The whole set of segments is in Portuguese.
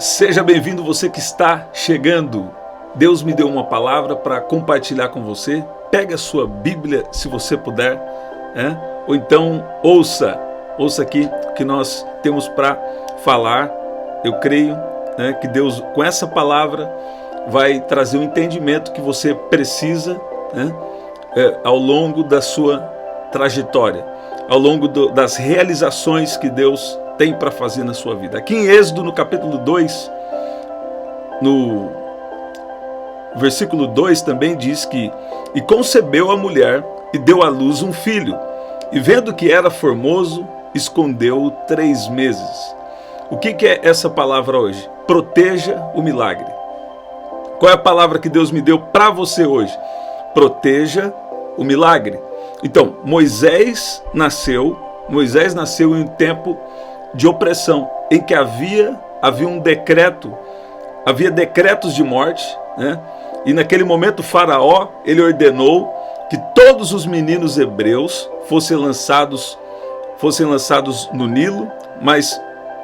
Seja bem-vindo você que está chegando. Deus me deu uma palavra para compartilhar com você. Pega a sua Bíblia, se você puder, ou então ouça aqui o que nós temos para falar. Eu creio que Deus, com essa palavra, vai trazer o entendimento que você precisa ao longo da sua trajetória, ao longo das realizações que Deus tem para fazer na sua vida. Aqui em Êxodo, no capítulo 2, no versículo 2 também diz que: e concebeu a mulher e deu à luz um filho, e vendo que era formoso, escondeu-o 3 meses. O que é essa palavra hoje? Proteja o milagre. Qual é a palavra que Deus me deu para você hoje? Proteja o milagre. Então, Moisés nasceu em um tempo de opressão, em que havia um decreto, havia decretos de morte, e naquele momento o faraó, ele ordenou que todos os meninos hebreus fossem lançados no Nilo, mas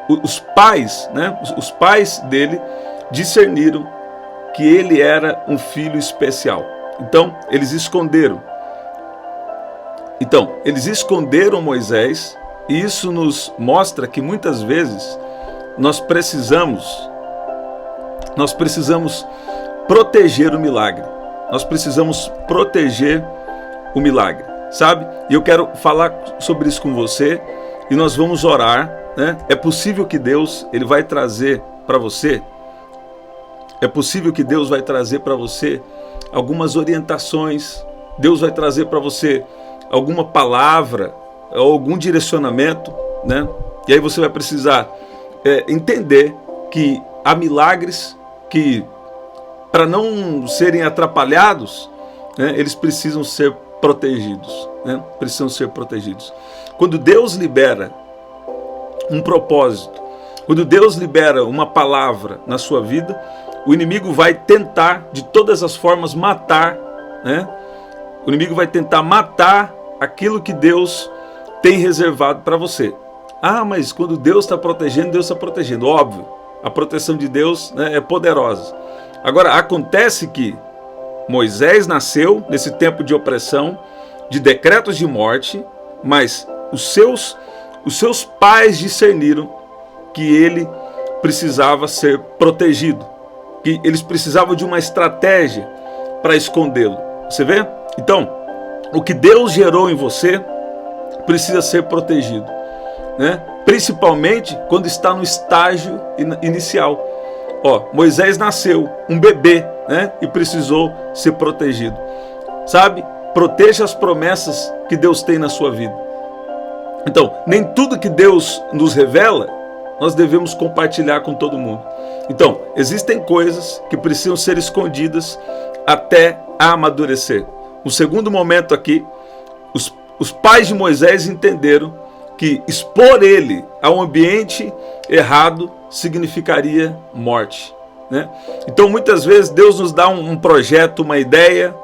os pais dele discerniram que ele era um filho especial. Então, eles esconderam Moisés, e isso nos mostra que muitas vezes nós precisamos proteger o milagre. Nós precisamos proteger o milagre, sabe? E eu quero falar sobre isso com você, e nós vamos orar, É possível que Deus, ele vai trazer para você, algumas orientações. Deus vai trazer para você alguma palavra, ou algum direcionamento, E aí você vai precisar entender que há milagres que, para não serem atrapalhados, eles precisam ser protegidos, Precisam ser protegidos. Quando Deus libera um propósito, quando Deus libera uma palavra na sua vida, o inimigo vai tentar de todas as formas matar, O inimigo vai tentar matar aquilo que Deus tem reservado para você. Ah, mas quando Deus está protegendo, óbvio, a proteção de Deus é poderosa. Agora, acontece que Moisés nasceu nesse tempo de opressão, de decretos de morte, mas os seus pais discerniram que ele precisava ser protegido, que eles precisavam de uma estratégia para escondê-lo. Você vê? Então, o que Deus gerou em você precisa ser protegido, Principalmente quando está no estágio inicial. Moisés nasceu um bebê, e precisou ser protegido. Sabe? Proteja as promessas que Deus tem na sua vida. Então, nem tudo que Deus nos revela, nós devemos compartilhar com todo mundo. Então, existem coisas que precisam ser escondidas até amadurecer. O segundo momento aqui, os pais de Moisés entenderam que expor ele a um ambiente errado significaria morte, Então, muitas vezes Deus nos dá um projeto, uma ideia,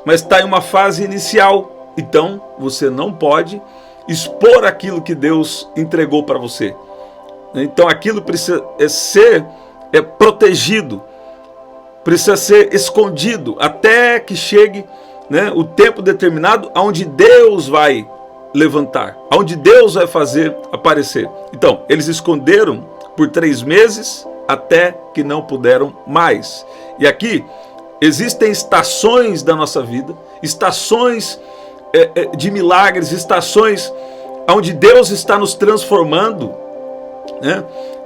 mas está em uma fase inicial. Então, você não pode expor aquilo que Deus entregou para você. Então, aquilo precisa ser protegido, precisa ser escondido até que chegue o tempo determinado, onde Deus vai levantar, onde Deus vai fazer aparecer. Então, eles esconderam por 3 meses até que não puderam mais. E aqui existem estações da nossa vida, estações de milagres, estações onde Deus está nos transformando,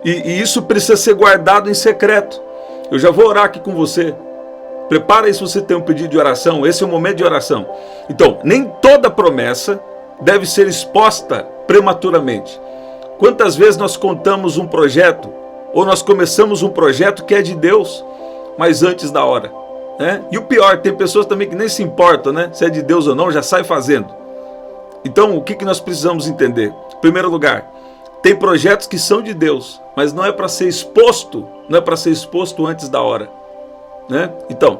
e isso precisa ser guardado em secreto. Eu já vou orar aqui com você. Prepara aí se você tem um pedido de oração. Esse é o momento de oração. Então, nem toda promessa deve ser exposta prematuramente. Quantas vezes nós contamos um projeto, ou nós começamos um projeto que é de Deus, mas antes da hora, E o pior, tem pessoas também que nem se importam, se é de Deus ou não, já sai fazendo. Então, o que nós precisamos entender? Em primeiro lugar, tem projetos que são de Deus, mas não é para ser exposto, antes da hora, Então,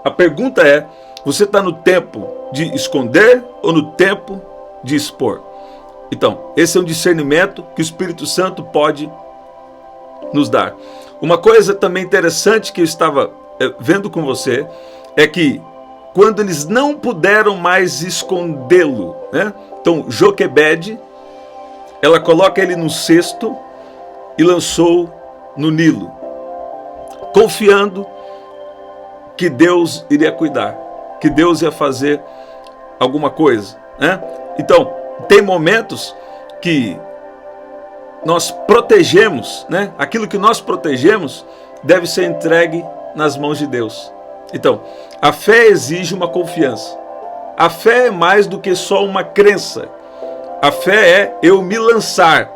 a pergunta é: você está no tempo de esconder ou no tempo de expor? Então, esse é um discernimento que o Espírito Santo pode nos dar. Uma coisa também interessante que eu estava vendo com você é que quando eles não puderam mais escondê-lo, né? Então Joquebede, ela coloca ele no cesto e lançou no Nilo, confiando que Deus iria cuidar, que Deus ia fazer alguma coisa, né? Então, tem momentos que nós protegemos, né? Aquilo que nós protegemos deve ser entregue nas mãos de Deus. Então, a fé exige uma confiança. A fé é mais do que só uma crença. A fé é eu me lançar.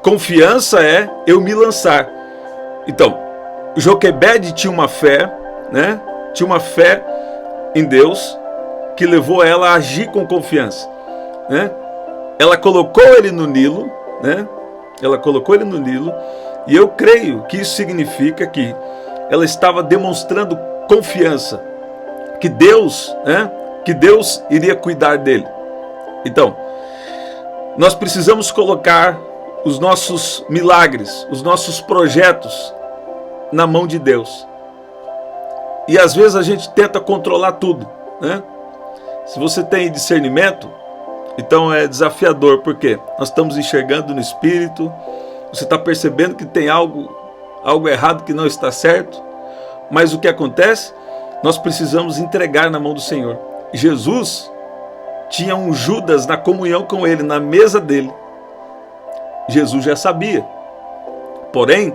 Confiança é eu me lançar. Então, Joquebede tinha uma fé, né? Tinha uma fé em Deus que levou ela a agir com confiança, né? Ela colocou ele no Nilo, né? Ela colocou ele no Nilo, e eu creio que isso significa que ela estava demonstrando confiança, que Deus, né? Que Deus iria cuidar dele. Então, nós precisamos colocar os nossos milagres, os nossos projetos na mão de Deus. E às vezes a gente tenta controlar tudo, né? Se você tem discernimento, então é desafiador, porque nós estamos enxergando no Espírito, você está percebendo que tem algo errado que não está certo, mas o que acontece? Nós precisamos entregar na mão do Senhor. Jesus tinha um Judas na comunhão com ele, na mesa dele. Jesus já sabia, porém,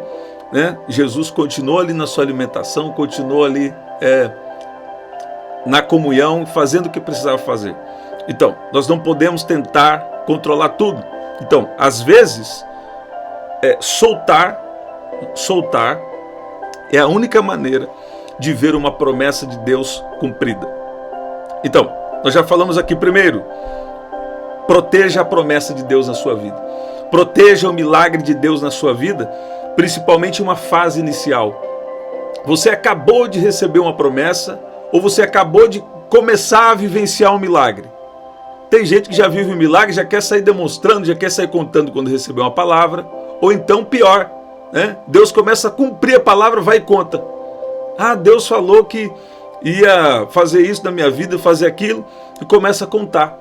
né, Jesus continuou ali na sua alimentação, continuou ali na comunhão, fazendo o que precisava fazer. Então, nós não podemos tentar controlar tudo. Então, às vezes, soltar é a única maneira de ver uma promessa de Deus cumprida. Então, nós já falamos aqui primeiro, proteja a promessa de Deus na sua vida. Proteja o milagre de Deus na sua vida, principalmente uma fase inicial. Você acabou de receber uma promessa, ou você acabou de começar a vivenciar um milagre. Tem gente que já vive um milagre, já quer sair demonstrando, já quer sair contando quando recebeu uma palavra, ou então pior, né? Deus começa a cumprir a palavra, vai e conta. Ah, Deus falou que ia fazer isso na minha vida, fazer aquilo, e começa a contar.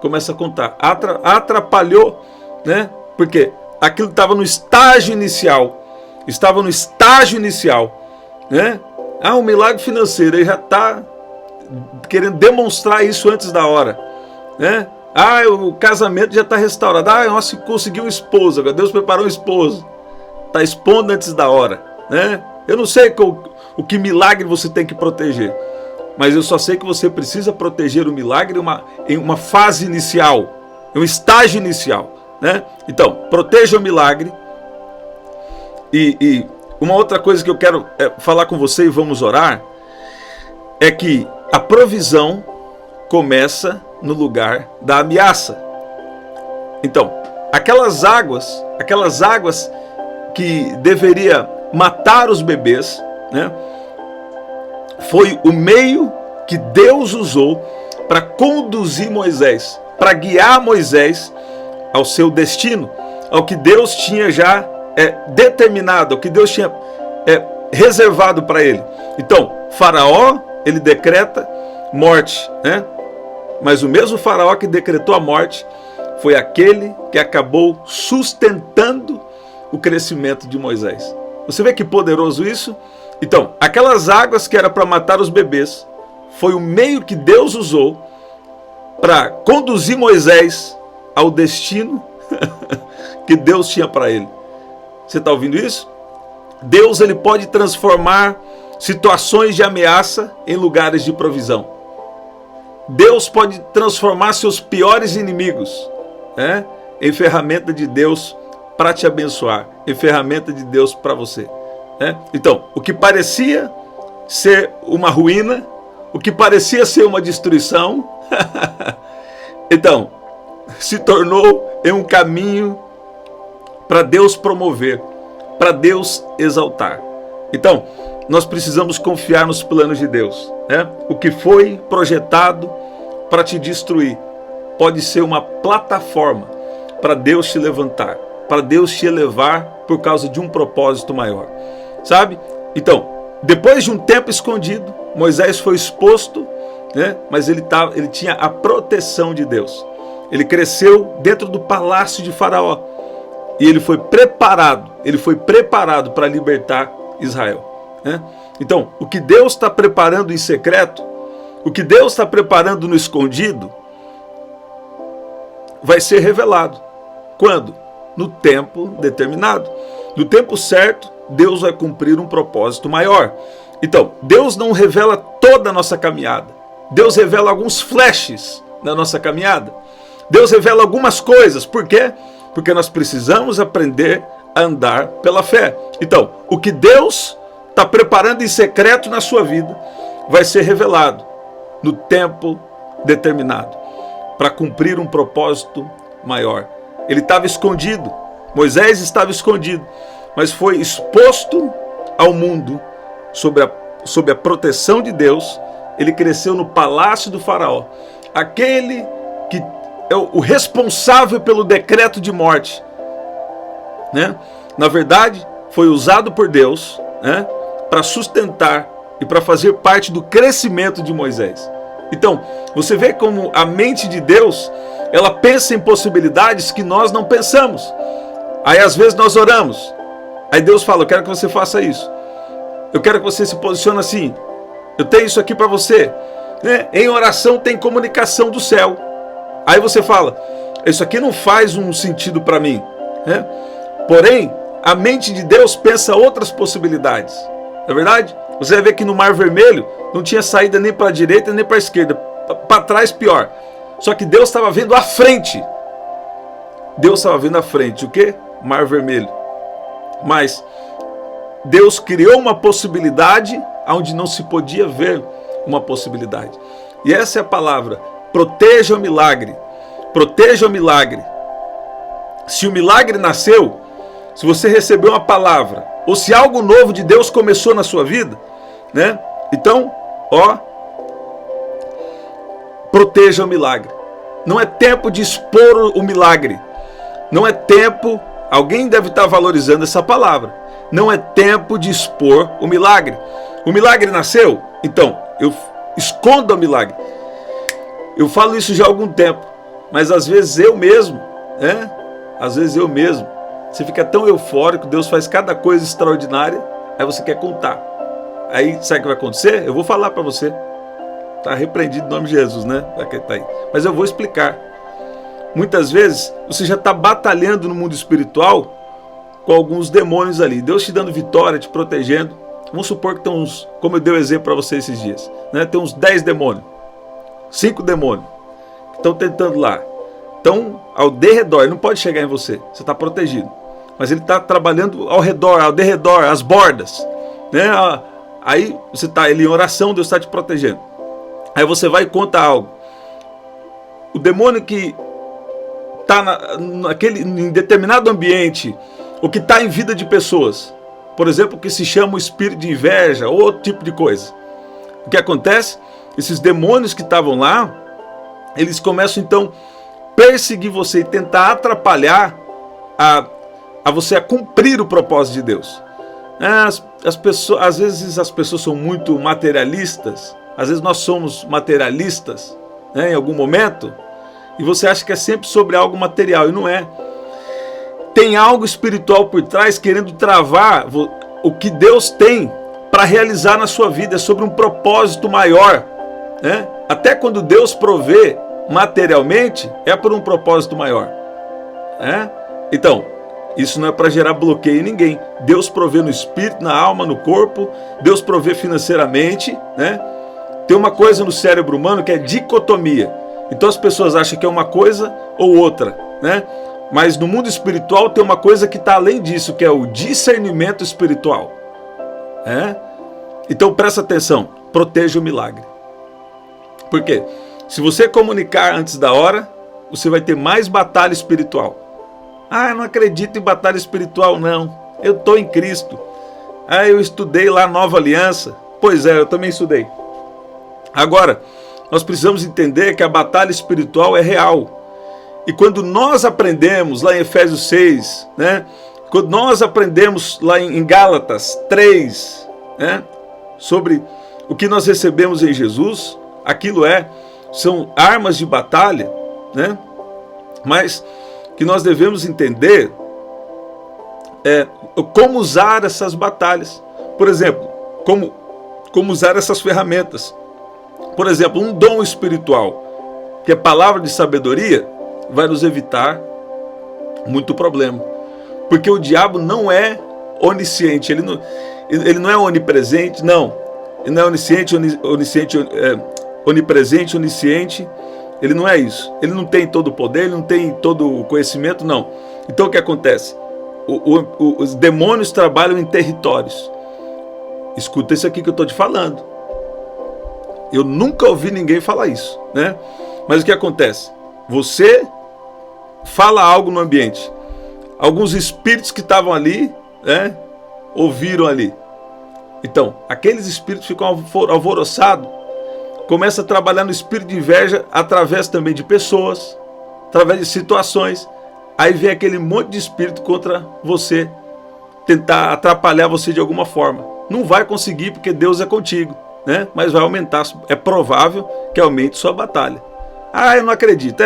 Começa a contar. Atrapalhou, né? Porque aquilo estava no estágio inicial. Estava no estágio inicial, né? Ah, um milagre financeiro, ele já está querendo demonstrar isso antes da hora, né? Ah, o casamento já está restaurado. Ah, nossa, conseguiu um esposo, agora Deus preparou um esposo. Está expondo antes da hora, né? Eu não sei o que milagre você tem que proteger, mas eu só sei que você precisa proteger o milagre em uma fase inicial, em um estágio inicial, né? Então, proteja o milagre. E uma outra coisa que eu quero falar com você, e vamos orar, é que a provisão começa no lugar da ameaça. Então, aquelas águas que deveria matar os bebês, né, foi o meio que Deus usou para conduzir Moisés, para guiar Moisés ao seu destino, ao que Deus tinha já determinado, ao que Deus tinha reservado para ele. Então, Faraó, ele decreta morte, né? Mas o mesmo Faraó que decretou a morte foi aquele que acabou sustentando o crescimento de Moisés. Você vê que poderoso isso? Então, aquelas águas que era para matar os bebês, foi o meio que Deus usou para conduzir Moisés ao destino que Deus tinha para ele. Você está ouvindo isso? Deus, ele pode transformar situações de ameaça em lugares de provisão. Deus pode transformar seus piores inimigos, né, em ferramenta de Deus para te abençoar, em ferramenta de Deus para você, né? Então, o que parecia ser uma ruína, o que parecia ser uma destruição, então, se tornou em um caminho para Deus promover, para Deus exaltar. Então, nós precisamos confiar nos planos de Deus, né? O que foi projetado para te destruir pode ser uma plataforma para Deus te levantar. para Deus te elevar por causa de um propósito maior. Sabe? Então, depois de um tempo escondido, Moisés foi exposto, né? Mas ele tinha a proteção de Deus. Ele cresceu dentro do palácio de Faraó. E ele foi preparado para libertar Israel. Né? Então, o que Deus está preparando em secreto, o que Deus está preparando no escondido, vai ser revelado. Quando? No tempo determinado. No tempo certo, Deus vai cumprir um propósito maior. Então, Deus não revela toda a nossa caminhada. Deus revela alguns flashes na nossa caminhada. Deus revela algumas coisas. Por quê? Porque nós precisamos aprender a andar pela fé. Então, o que Deus está preparando em secreto na sua vida vai ser revelado no tempo determinado, para cumprir um propósito maior. Ele estava escondido, Moisés estava escondido, mas foi exposto ao mundo sob a proteção de Deus. Ele cresceu no palácio do Faraó, aquele que é o responsável pelo decreto de morte, né? Na verdade, foi usado por Deus, né, para sustentar e para fazer parte do crescimento de Moisés. Então, você vê como a mente de Deus, ela pensa em possibilidades que nós não pensamos. Aí às vezes nós oramos, aí Deus fala: eu quero que você faça isso, eu quero que você se posicione assim, eu tenho isso aqui para você, né? Em oração tem comunicação do céu. Aí você fala: isso aqui não faz um sentido para mim, né? Porém, a mente de Deus pensa outras possibilidades. Não é verdade? Você vai ver que no Mar Vermelho não tinha saída nem para a direita nem para a esquerda. Para trás, pior. Só que Deus estava vendo à frente. Deus estava vendo à frente. O quê? Mar Vermelho. Mas Deus criou uma possibilidade onde não se podia ver uma possibilidade. E essa é a palavra: proteja o milagre. Proteja o milagre. Se o milagre nasceu, se você recebeu uma palavra, ou se algo novo de Deus começou na sua vida, né? Então, proteja o milagre. Não é tempo de expor o milagre. Não é tempo, alguém deve estar valorizando essa palavra. Não é tempo de expor o milagre. O milagre nasceu? Então, eu escondo o milagre. Eu falo isso já há algum tempo, mas às vezes eu mesmo, né? Às vezes eu mesmo, você fica tão eufórico, Deus faz cada coisa extraordinária, aí você quer contar. Aí sabe o que vai acontecer? Eu vou falar para você. Está repreendido em nome de Jesus, né? Tá aí. Mas eu vou explicar. Muitas vezes você já está batalhando no mundo espiritual com alguns demônios ali. Deus te dando vitória, te protegendo. Vamos supor que tem uns, como eu dei o exemplo para você esses dias, né? Tem uns 10 demônios, 5 demônios que estão tentando lá. Então, ao derredor, ele não pode chegar em você. Você está protegido. Mas ele está trabalhando ao redor, ao derredor, às bordas, né? Aí você está em oração, Deus está te protegendo. Aí você vai e conta algo. O demônio que está em determinado ambiente, ou que está em vida de pessoas, por exemplo, que se chama o espírito de inveja, ou outro tipo de coisa. O que acontece? Esses demônios que estavam lá, eles começam então perseguir você e tentar atrapalhar a você a cumprir o propósito de Deus. As pessoas, às vezes as pessoas são muito materialistas. Às vezes nós somos materialistas, né, em algum momento, e você acha que é sempre sobre algo material, e não é. Tem algo espiritual por trás querendo travar o que Deus tem para realizar na sua vida. É sobre um propósito maior, né? Até quando Deus provê materialmente, é por um propósito maior, né? Então, isso não é para gerar bloqueio em ninguém. Deus provê no espírito, na alma, no corpo. Deus provê financeiramente, né? Tem uma coisa no cérebro humano que é dicotomia. Então as pessoas acham que é uma coisa ou outra, né? Mas no mundo espiritual tem uma coisa que está além disso, que é o discernimento espiritual, né? Então presta atenção, proteja o milagre. Por quê? Se você comunicar antes da hora, você vai ter mais batalha espiritual. Eu não acredito em batalha espiritual não, eu estou em Cristo. Eu estudei lá Nova Aliança. Pois é, eu também estudei. Agora, nós precisamos entender que a batalha espiritual é real. E quando nós aprendemos lá em Efésios 6, né? Quando nós aprendemos lá em Gálatas 3, né? Sobre o que nós recebemos em Jesus, aquilo são armas de batalha, né? Mas que nós devemos entender como usar essas batalhas. Por exemplo, como usar essas ferramentas. Por exemplo, um dom espiritual, que é palavra de sabedoria, vai nos evitar muito problema. Porque o diabo não é onisciente, ele não é onipresente, não. Ele não é onipresente, onisciente, ele não é isso. Ele não tem todo o poder, ele não tem todo o conhecimento, não. Então o que acontece? Os demônios trabalham em territórios. Escuta isso aqui que eu estou te falando. Eu nunca ouvi ninguém falar isso, né? Mas o que acontece? Você fala algo no ambiente. Alguns espíritos que estavam ali, né, ouviram ali. Então, aqueles espíritos ficam alvoroçados, começam a trabalhar no espírito de inveja através também de pessoas, através de situações. Aí vem aquele monte de espírito contra você, tentar atrapalhar você de alguma forma. Não vai conseguir porque Deus é contigo, né? Mas vai aumentar, é provável que aumente sua batalha. Ah, eu não acredito.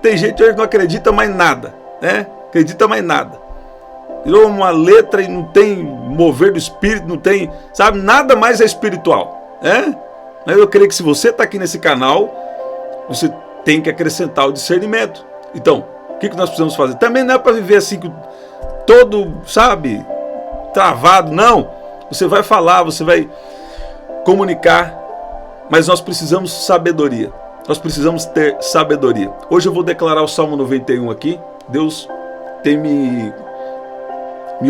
Tem gente hoje que não acredita mais nada, né? Acredita mais nada. Virou uma letra e não tem mover do espírito, não tem, sabe? Nada mais é espiritual, né? Mas eu creio que se você está aqui nesse canal, você tem que acrescentar o discernimento. Então, o que nós precisamos fazer? Também não é para viver assim, todo, sabe, travado, não. Você vai falar, você vai comunicar, mas nós precisamos sabedoria. Nós precisamos ter sabedoria. Hoje eu vou declarar o Salmo 91 aqui. Deus tem me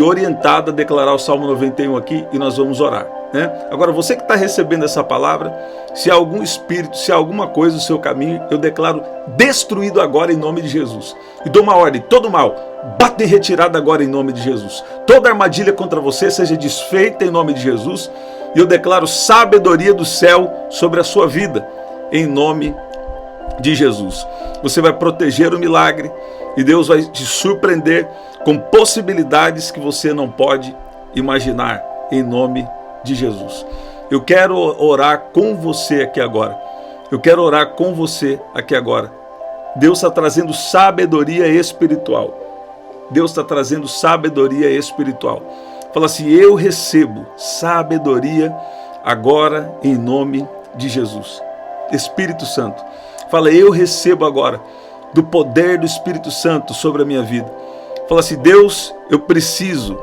orientado a declarar o Salmo 91 aqui e nós vamos orar, né? Agora, você que está recebendo essa palavra, se há algum espírito, se há alguma coisa no seu caminho, eu declaro destruído agora em nome de Jesus. E dou uma ordem, todo mal, bate em retirada agora em nome de Jesus. Toda armadilha contra você seja desfeita em nome de Jesus. E eu declaro sabedoria do céu sobre a sua vida, em nome de Jesus. Você vai proteger o milagre e Deus vai te surpreender com possibilidades que você não pode imaginar, em nome de Jesus. Eu quero orar com você aqui agora. Eu quero orar com você aqui agora. Deus está trazendo sabedoria espiritual. Deus está trazendo sabedoria espiritual. Fala assim: eu recebo sabedoria agora em nome de Jesus. Espírito Santo. Fala: eu recebo agora do poder do Espírito Santo sobre a minha vida. Fala assim: Deus, eu preciso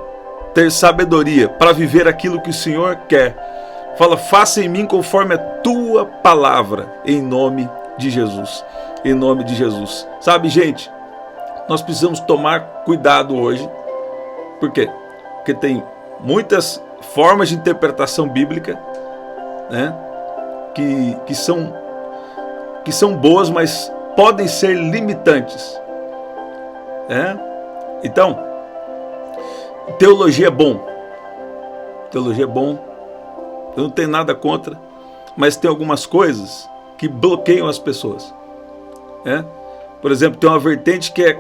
ter sabedoria para viver aquilo que o Senhor quer. Fala: faça em mim conforme a tua palavra, em nome de Jesus. Em nome de Jesus. Sabe, gente, nós precisamos tomar cuidado hoje. Por quê? Porque tem muitas formas de interpretação bíblica, né, que são boas, mas podem ser limitantes, né? Então, teologia é bom. Teologia é bom. Eu não tenho nada contra, mas tem algumas coisas que bloqueiam as pessoas, né? Por exemplo, tem uma vertente que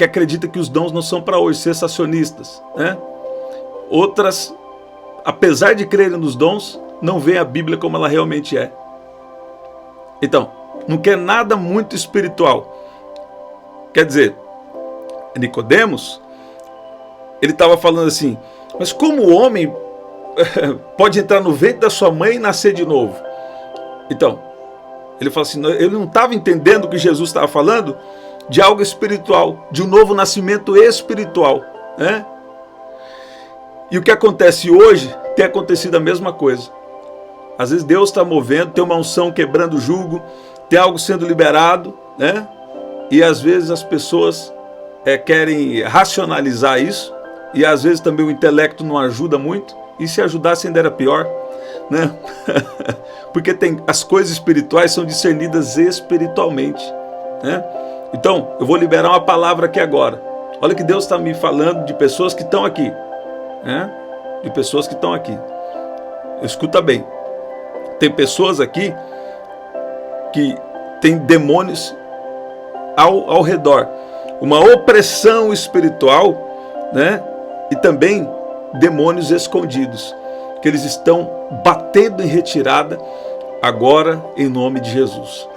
acredita que os dons não são para hoje, sensacionistas, né? Outras, apesar de crerem nos dons, não veem a Bíblia como ela realmente é. Então, não quer nada muito espiritual. Quer dizer, Nicodemos, ele estava falando assim: mas como o homem pode entrar no ventre da sua mãe e nascer de novo? Então, ele fala assim, ele não estava entendendo o que Jesus estava falando de algo espiritual, de um novo nascimento espiritual, né? E o que acontece hoje, tem acontecido a mesma coisa. Às vezes Deus está movendo, tem uma unção quebrando o jugo, tem algo sendo liberado, né? E às vezes as pessoas querem racionalizar isso, e às vezes também o intelecto não ajuda muito, e se ajudasse ainda era pior, né? Porque as coisas espirituais são discernidas espiritualmente, né? Então, eu vou liberar uma palavra aqui agora. Olha que Deus está me falando de pessoas que estão aqui, né? De pessoas que estão aqui. Escuta bem. Tem pessoas aqui que têm demônios ao redor, uma opressão espiritual, né? E também demônios escondidos, que eles estão batendo em retirada agora em nome de Jesus.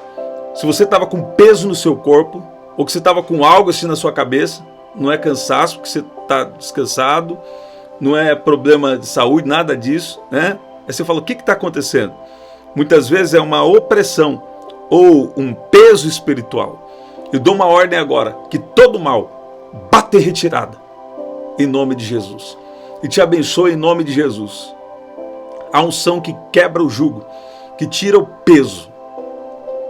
Se você estava com peso no seu corpo, ou que você estava com algo assim na sua cabeça, não é cansaço, porque você está descansado, não é problema de saúde, nada disso, né? Aí você fala, o que está acontecendo? Muitas vezes é uma opressão ou um peso espiritual. Eu dou uma ordem agora, que todo mal bata em retirada, em nome de Jesus. E te abençoe em nome de Jesus. A unção que quebra o jugo, que tira o peso,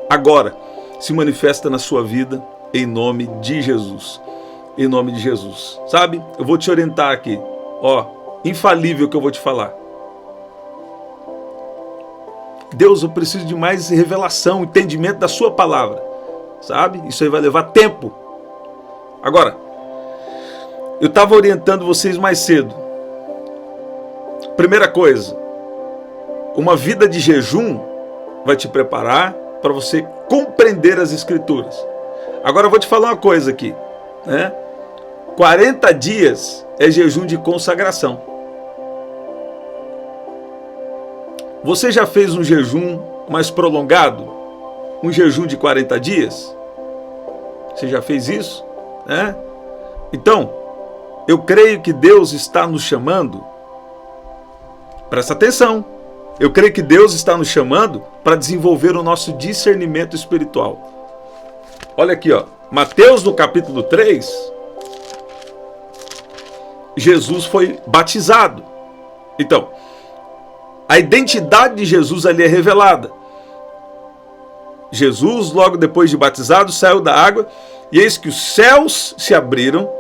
agora se manifesta na sua vida, em nome de Jesus. Em nome de Jesus. Sabe? Eu vou te orientar aqui. Ó, infalível que eu vou te falar. Deus, eu preciso de mais revelação, entendimento da sua palavra. Sabe? Isso aí vai levar tempo. Agora, eu estava orientando vocês mais cedo. Primeira coisa, uma vida de jejum vai te preparar para você compreender as Escrituras. Agora eu vou te falar uma coisa aqui, né? 40 dias é jejum de consagração. Você já fez um jejum mais prolongado? Um jejum de 40 dias? Você já fez isso? Né? Então, eu creio que Deus está nos chamando. Presta atenção. Eu creio que Deus está nos chamando para desenvolver o nosso discernimento espiritual. Olha aqui, ó. Mateus no capítulo 3... Jesus foi batizado. Então, a identidade de Jesus ali é revelada. Jesus, logo depois de batizado, saiu da água, e eis que os céus se abriram,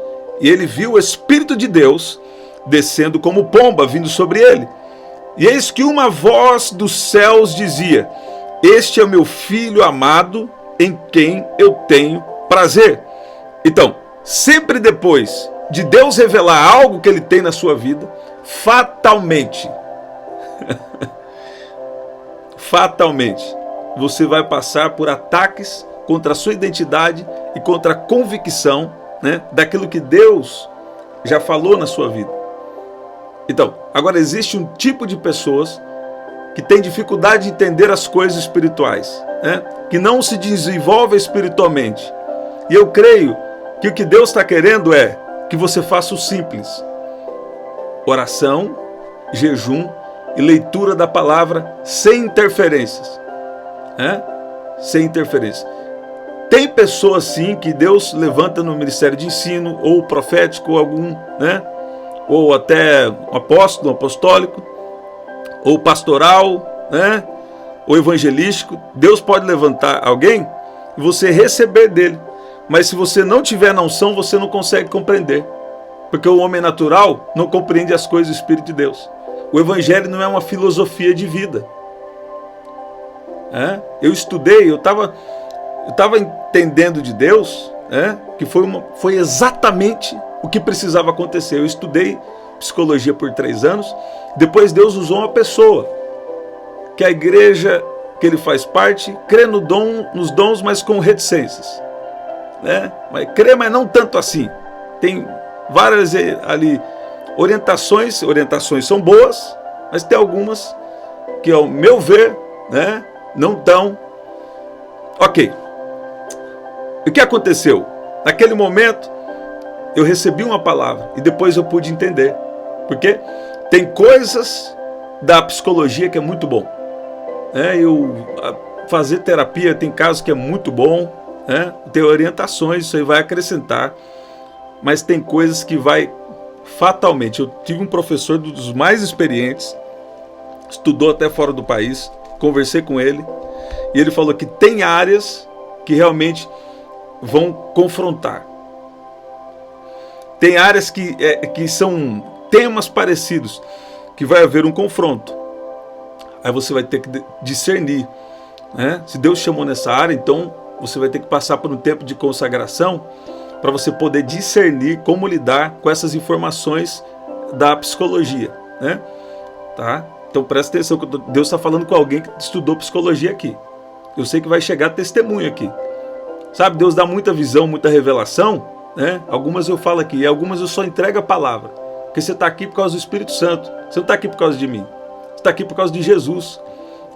e ele viu o Espírito de Deus descendo como pomba, vindo sobre ele. E eis que uma voz dos céus dizia: este é o meu Filho amado, em quem eu tenho prazer. Então, sempre depois de Deus revelar algo que ele tem na sua vida, fatalmente, você vai passar por ataques contra a sua identidade e contra a convicção, né, daquilo que Deus já falou na sua vida. Então, agora existe um tipo de pessoas que tem dificuldade de entender as coisas espirituais, né, que não se desenvolve espiritualmente. E eu creio que o que Deus está querendo é que você faça o simples: oração, jejum e leitura da palavra sem interferências, né? Sem interferência. Tem pessoas sim que Deus levanta no ministério de ensino, ou profético, ou algum, né? Ou até um apóstolo, um apostólico, ou pastoral, né? Ou evangelístico. Deus pode levantar alguém e você receber dele. Mas se você não tiver na unção, você não consegue compreender. Porque o homem natural não compreende as coisas do Espírito de Deus. O Evangelho não é uma filosofia de vida. Eu estudei, eu estava entendendo de Deus, que foi exatamente o que precisava acontecer. Eu estudei psicologia por 3 anos, depois Deus usou uma pessoa, que a igreja que ele faz parte, crê nos dons, mas com reticências. Mas crê, mas não tanto assim. Tem várias ali orientações são boas, mas tem algumas que, ao meu ver, não estão ok. O que aconteceu? Naquele momento eu recebi uma palavra e depois eu pude entender, porque tem coisas da psicologia que é muito bom, fazer terapia tem casos que é muito bom, tem orientações, isso aí vai acrescentar, mas tem coisas que vai fatalmente. Eu tive um professor dos mais experientes, estudou até fora do país, conversei com ele, e ele falou que tem áreas que realmente vão confrontar. Tem áreas que são temas parecidos, que vai haver um confronto. Aí você vai ter que discernir, se Deus chamou nessa área, então você vai ter que passar por um tempo de consagração para você poder discernir como lidar com essas informações da psicologia, Tá? Então presta atenção, que Deus está falando com alguém que estudou psicologia aqui. Eu sei que vai chegar testemunho aqui. Sabe, Deus dá muita visão, muita revelação, né? Algumas eu falo aqui, e algumas eu só entrego a palavra. Porque você está aqui por causa do Espírito Santo. Você não está aqui por causa de mim. Você está aqui por causa de Jesus,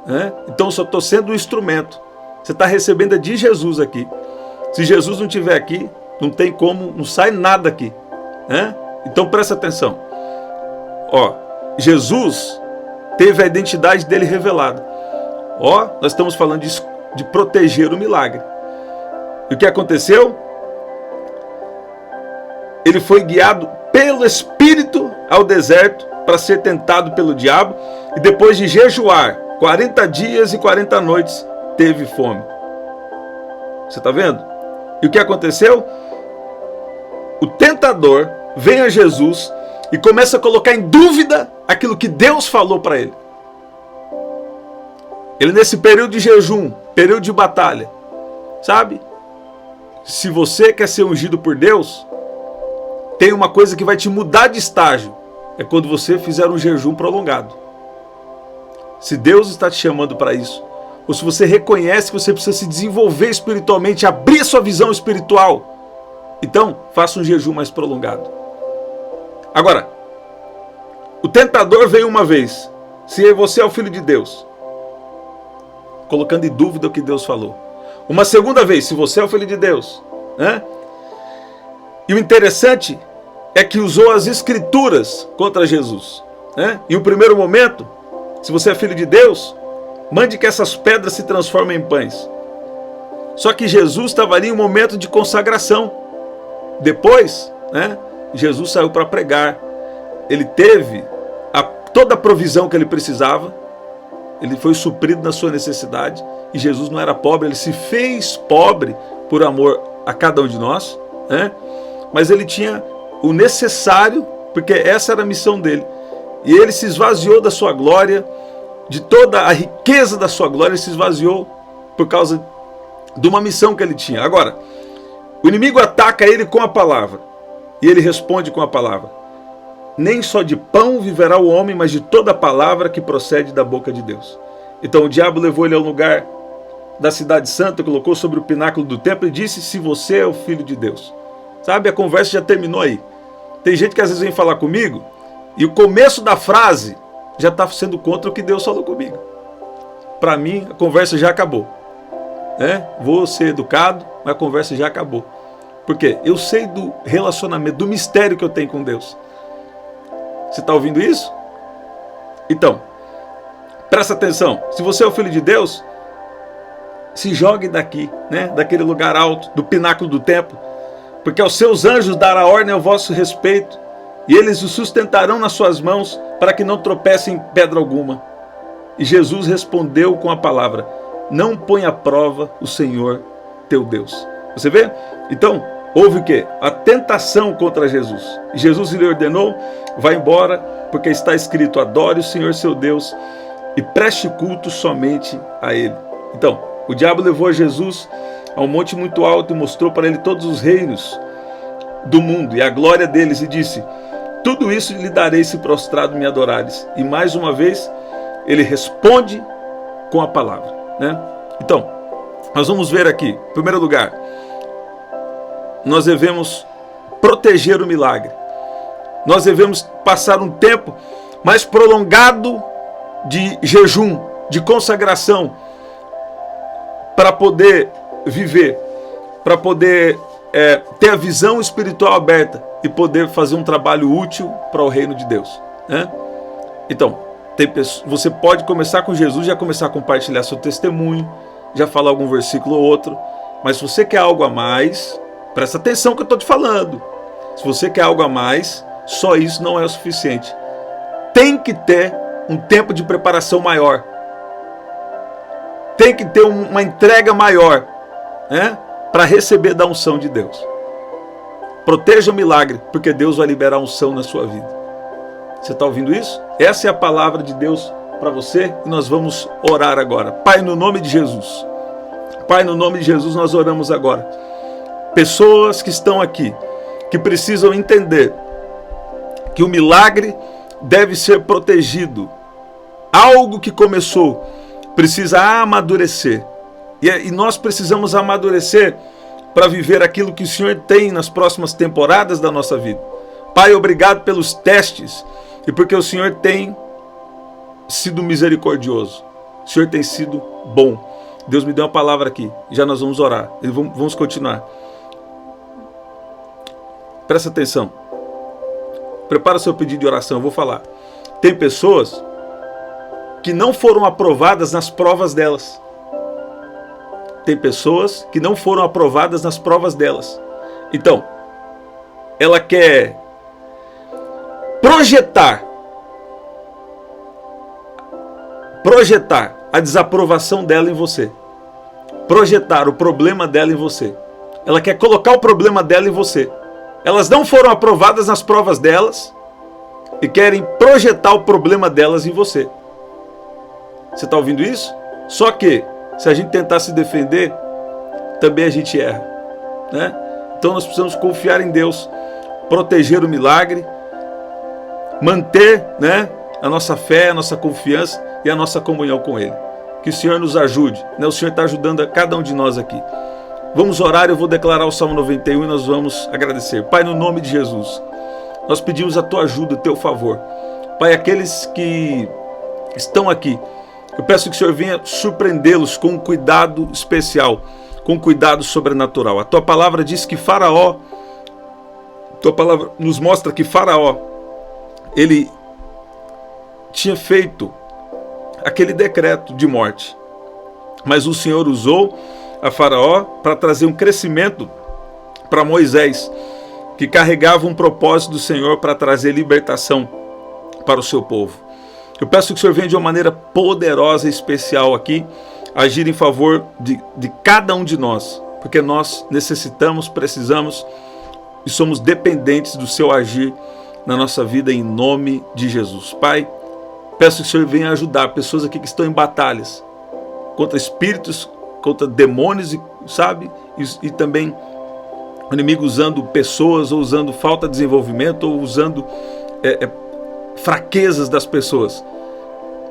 né? Então eu só estou sendo um instrumento. Você está recebendo de Jesus aqui. Se Jesus não estiver aqui, não tem como, não sai nada aqui, né? Então presta atenção. Ó, Jesus teve a identidade dele revelada. Ó, nós estamos falando de proteger o milagre. E o que aconteceu? Ele foi guiado pelo Espírito ao deserto para ser tentado pelo diabo. E depois de jejuar 40 dias e 40 noites, teve fome. Você está vendo? E o que aconteceu? O tentador vem a Jesus e começa a colocar em dúvida aquilo que Deus falou para ele. Ele, nesse período de jejum, período de batalha, sabe? Se você quer ser ungido por Deus, tem uma coisa que vai te mudar de estágio. É quando você fizer um jejum prolongado. Se Deus está te chamando para isso, ou se você reconhece que você precisa se desenvolver espiritualmente, abrir sua visão espiritual, então faça um jejum mais prolongado. Agora, o tentador veio uma vez, se você é o Filho de Deus, colocando em dúvida o que Deus falou. Uma segunda vez, se você é o Filho de Deus, né? E o interessante é que usou as Escrituras contra Jesus, né? Em um primeiro momento, se você é Filho de Deus, mande que essas pedras se transformem em pães. Só que Jesus estava ali em um momento de consagração. Depois, né, Jesus saiu para pregar. Ele teve toda a provisão que ele precisava. Ele foi suprido na sua necessidade. E Jesus não era pobre, ele se fez pobre por amor a cada um de nós, né? Mas ele tinha o necessário, porque essa era a missão dele. E ele se esvaziou da sua glória, de toda a riqueza da sua glória, ele se esvaziou por causa de uma missão que ele tinha. Agora, o inimigo ataca ele com a palavra, e ele responde com a palavra. Nem só de pão viverá o homem, mas de toda a palavra que procede da boca de Deus. Então o diabo levou ele ao lugar da cidade santa, colocou sobre o pináculo do templo e disse: se você é o Filho de Deus. Sabe, a conversa já terminou aí. Tem gente que às vezes vem falar comigo e o começo da frase já está sendo contra o que Deus falou comigo. Para mim, a conversa já acabou, né? Vou ser educado, mas a conversa já acabou. Por quê? Eu sei do relacionamento, do mistério que eu tenho com Deus. Você está ouvindo isso? Então, presta atenção. Se você é o Filho de Deus, se jogue daqui, né? Daquele lugar alto, do pináculo do templo, porque aos seus anjos dará ordem ao vosso respeito, e eles o sustentarão nas suas mãos, para que não tropece em pedra alguma. E Jesus respondeu com a palavra: não põe à prova o Senhor teu Deus. Você vê? Então, houve o quê? A tentação contra Jesus. E Jesus lhe ordenou: vá embora, porque está escrito: adore o Senhor seu Deus e preste culto somente a Ele. Então, o diabo levou Jesus a um monte muito alto e mostrou para ele todos os reinos do mundo e a glória deles, e disse: tudo isso lhe darei se prostrado me adorares. E mais uma vez ele responde com a palavra, né? Então, nós vamos ver aqui, em primeiro lugar, nós devemos proteger o milagre. Nós devemos passar um tempo mais prolongado de jejum, de consagração, para poder viver, para poder ter a visão espiritual aberta e poder fazer um trabalho útil para o reino de Deus, né? Então, você pode começar com Jesus, já começar a compartilhar seu testemunho, já falar algum versículo ou outro, mas se você quer algo a mais, presta atenção que eu estou te falando. Se você quer algo a mais, só isso não é o suficiente. Tem que ter um tempo de preparação maior. Tem que ter uma entrega maior, né, para receber da unção de Deus. Proteja o milagre, porque Deus vai liberar unção na sua vida. Você está ouvindo isso? Essa é a palavra de Deus para você e nós vamos orar agora. Pai, no nome de Jesus. Pai, no nome de Jesus, nós oramos agora. Pessoas que estão aqui, que precisam entender que o milagre deve ser protegido. Algo que começou precisa amadurecer. E nós precisamos amadurecer para viver aquilo que o Senhor tem nas próximas temporadas da nossa vida. Pai, obrigado pelos testes e porque o Senhor tem sido misericordioso. O Senhor tem sido bom. Deus me deu uma palavra aqui. Já nós vamos orar. E vamos continuar. Presta atenção. Prepara seu pedido de oração. Eu vou falar. Tem pessoas que não foram aprovadas nas provas delas. Tem pessoas que não foram aprovadas nas provas delas. Então, ela quer projetar a desaprovação dela em você. Projetar o problema dela em você. Ela quer colocar o problema dela em você. Elas não foram aprovadas nas provas delas e querem projetar o problema delas em você. Você está ouvindo isso? Só que, se a gente tentar se defender, também a gente erra, né? Então nós precisamos confiar em Deus, proteger o milagre, manter, né, a nossa fé, a nossa confiança e a nossa comunhão com Ele. Que o Senhor nos ajude, né? O Senhor está ajudando a cada um de nós aqui. Vamos orar, eu vou declarar o Salmo 91 e nós vamos agradecer. Pai, no nome de Jesus, nós pedimos a Tua ajuda, o Teu favor. Pai, aqueles que estão aqui, eu peço que o Senhor venha surpreendê-los com um cuidado especial, com um cuidado sobrenatural. A Tua palavra diz que Faraó, Tua palavra nos mostra que Faraó, ele tinha feito aquele decreto de morte, mas o Senhor usou a Faraó para trazer um crescimento para Moisés, que carregava um propósito do Senhor para trazer libertação para o seu povo. Eu peço que o Senhor venha de uma maneira poderosa e especial aqui, agir em favor de cada um de nós, porque nós necessitamos, precisamos e somos dependentes do seu agir na nossa vida, em nome de Jesus. Pai, peço que o Senhor venha ajudar pessoas aqui que estão em batalhas contra espíritos, contra demônios, sabe? E também o inimigo usando pessoas, ou usando falta de desenvolvimento, ou usando fraquezas das pessoas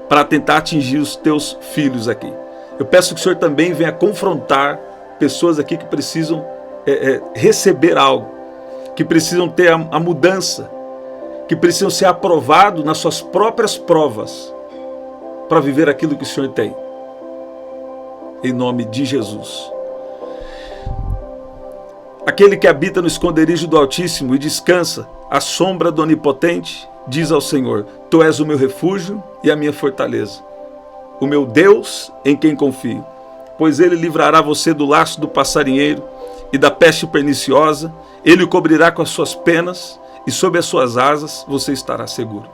para tentar atingir os teus filhos aqui. Eu peço que o Senhor também venha confrontar pessoas aqui que precisam receber algo, que precisam ter a mudança, que precisam ser aprovados nas suas próprias provas para viver aquilo que o Senhor tem. Em nome de Jesus. Aquele que habita no esconderijo do Altíssimo e descansa à sombra do Onipotente, diz ao Senhor: Tu és o meu refúgio e a minha fortaleza, o meu Deus em quem confio. Pois Ele livrará você do laço do passarinheiro e da peste perniciosa. Ele o cobrirá com as suas penas e sob as suas asas você estará seguro.